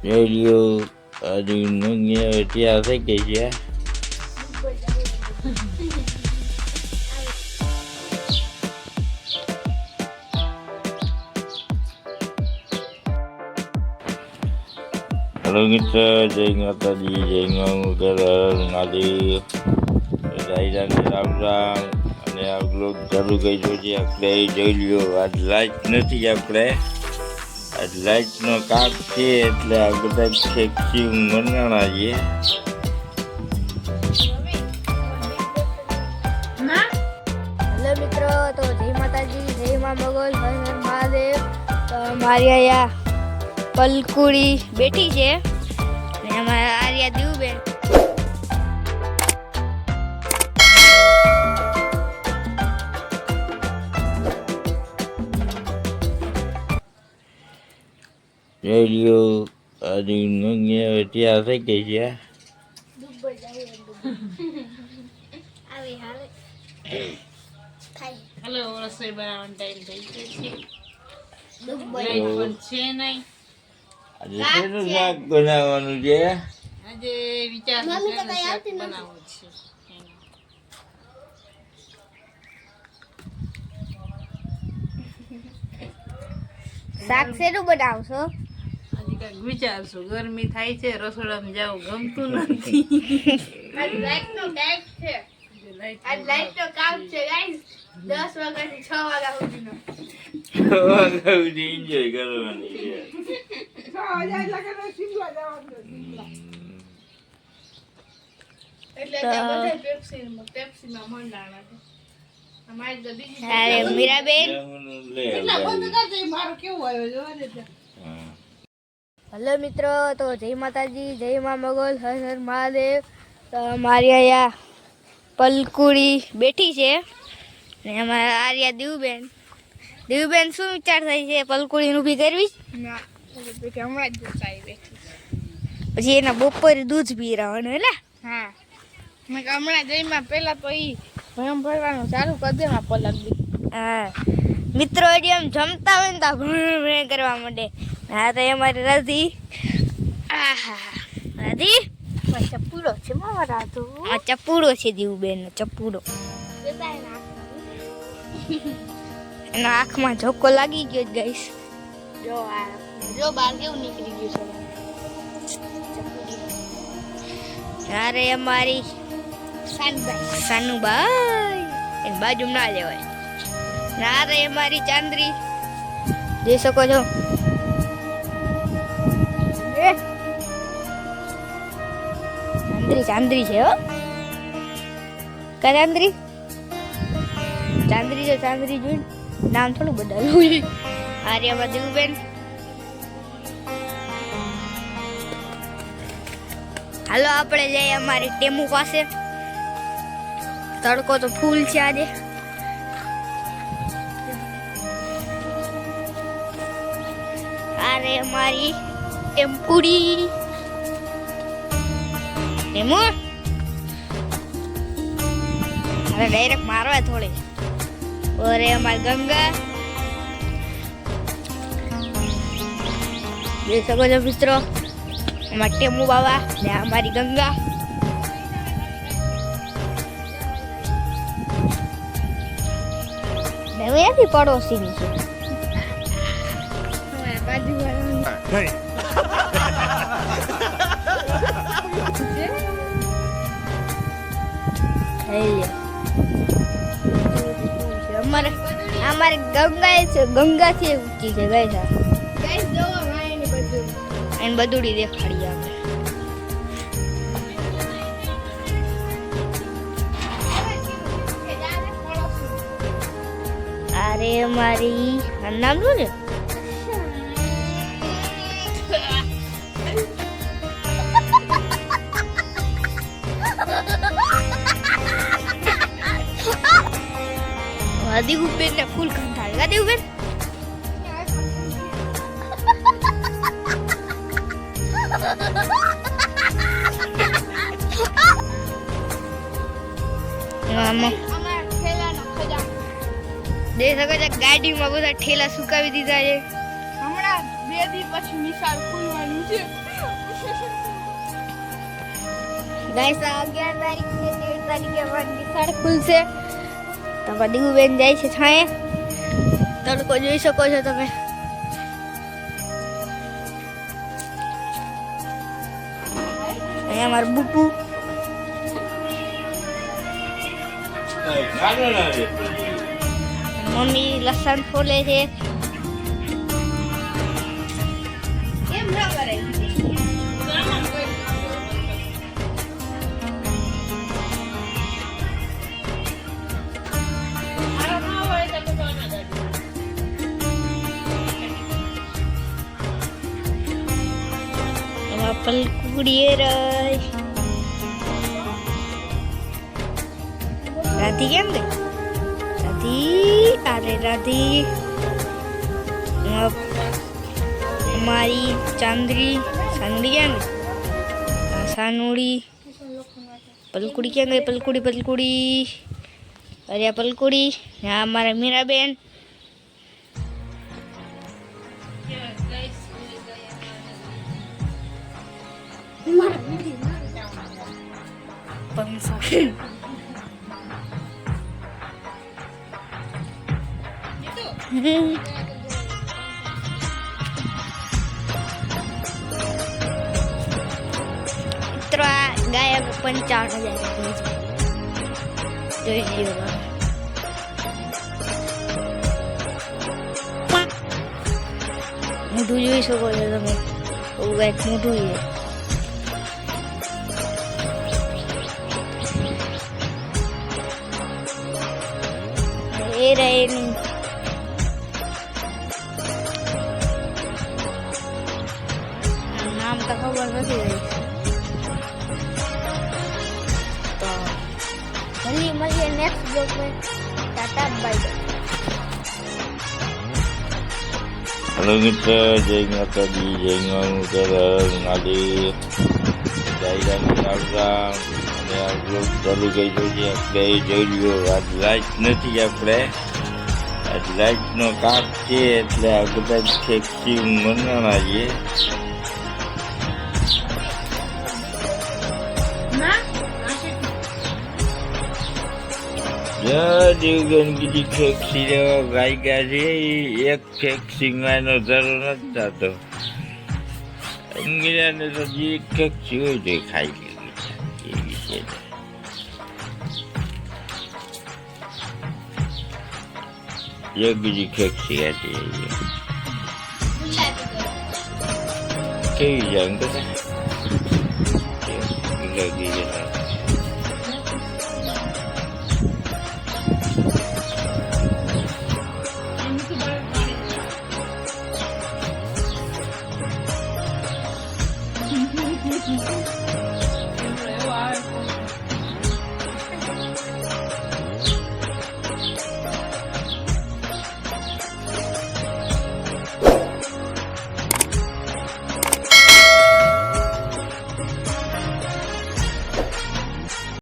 Radio ત્યાં થઈ ગઈ છે. હેલો મિત્ર, જય માતાજી, જય મંગળ મહાદેવ, રાયરાને રામ રામ. અને આ બ્લોગ ચાલુ કર્યો છે આપણે, જોઈ લ્યો. આજ લાઈટ નથી, આપણે આજ લાઈટનો કાપ છે એટલે આ બધા સેક્સી મનાણા છે. હેલો મિત્રો, તો જય માતાજી, જય મા મોગલ, હર હર મહાદેવ. મારી અહીંયા પલકુડી બેઠી છે ને અમારા આર્યા દીવબેન. રેડિયો ત્યાં થઈ ગઈ છે. હલો, રસોઈ બનાવવાનો ટાઈમ થઈ ગયો છે. લાઈટ પણ છે નહીં. આજે શેનું શાક બનાવવાનું છે? આજે વિચાર બનાવવું છે. શાક શેનું બનાવશો? આજે કાંઈક વિચારશું. ગરમી થાય છે, રસોડામાં જવું ગમતું નથી. લાઈટ નો કામ છે ગાઈસ. 10 વાગ્યાથી 6 વાગ્યા સુધીનો. એન્જોય કરવાની છે. એટલે બધા પેપ્સીમાં મંડાણા છે. અમારી તો બીજી અરે મીરાબેન, હેલો મિત્રો, તો જય માતાજી, જય મા મોગલ, હર હર મહાદેવ. તો મારી અહીંયા પલકુડી બેઠી છે ને અમારા આર્યા દીવબેન. દીવબેન, શું વિચાર થાય છે પલકુડી ઊભી કરવી? ના, હમણાં જ બેઠી. પછી એના બપોરે દૂધ પી રહેવાનું એટલે. હા, મેં હમણાં જઈમાં પેલા તો એ ભયમ ભરવાનું ચાલુ કરી દે માં પલક દી. હા મિત્રો, હજી એમ જમતા હોય ને તો ભણ કરવા માંડે. હા તો અમારી રાધી, આહા રાધી ચપુડો છે મારા રાધુ. આ ચપુડો છે દીવબેન, ચપુડો. એના આંખમાં ઝોકો લાગી ગયો ગાઈસ. જો બાર કેવું નીકળી ગયું છે. અરે અમારી સાનુબાઈ એની બાજુ ના લેવાય. ના રે અમારી ચાંદરી, જોઈ શકો છો. ચાંદરી છે હો. કા ચાંદરી? ચાંદરી જો ચાંદરી જોઈને નામ થોડું બદલવું. આર્યામાં દીવબેન. હાલો આપણે જઈએ અમારી ટેમુ પાસે. તડકો તો ફૂલ છે આજે. અરે અમારી ટેમ્પુડી ટેમુ, અરે ડાયરેક્ટ મારવા થોડી. અરે અમારી ગંગા, જોઈ શકો છો મિત્રો, અમારા ટેમુ બાબા ને અમારી ગંગા. એથી પડોશીની છે. અમારે ગંગા છે, ગંગાથી ઊંચી છે ગાઈસ. એને બધુડી દેખાડી અમે. અરે મારી નામ શું છે? દીવબેન ને ફૂલ કંટાળે. દીવબેન દે શકે છે. ગાડીમાં બધા ઠેલા સુકાવી દીધા છે. હમણાં 2 દી પછી નિશાળ ખુલવાની છે ગાઈસ 11 તારીખ ને 13 તારીખે અમારી નિશાળ ખુલશે તો દીવુબેન જાય છે છાંયે તડકો જોઈ શકો છો તમે અહીંયા મારું બુટુ મમ્મી લસણ ફોલે છે કેમ ના કરે પલકુડીએ રાધી કેમ ગઈ રાધી અરે રાધી મારી ચાંદરી ચાંદરી કેમ ગઈ સાનુડી પલકુડી ક્યાં ગઈ પલકુડી અરે આ પલકુડી હા મારા મીરાબેન ગાયબ 55,000 જોઈ લ્યો મોઢું જોઈ શકો છો તમે કંઈક મોઢું એ રહે નામ તો ખબર નથી રહી તો મળીએ નેક્સ્ટ બ્લોગ में टाटा बाय હેલો મિત્ર જય માતાજી જય ગંગાધર મહાદેવ દાયરાનું રામ રામ અને આ બ્લોગ ચાલુ કરી દો છે આપણે જોઈ લ્યો આજ લાઈટ નથી આપણે આજ લાઈટનો કાપ છે એટલે આ બધા ઠેકસી મંગાણા છે દેવગનગીરી ફેક્સી લેવા ગાયકા છે એક ફેક્સીમાં એનો ધરો નથી થતો અંગીરાને તો જે ફેક્સી હોય તો એ ખાઈ લેવી એવી છે એક બીજી ફેક્સી હતી કેવી જાય Thank you.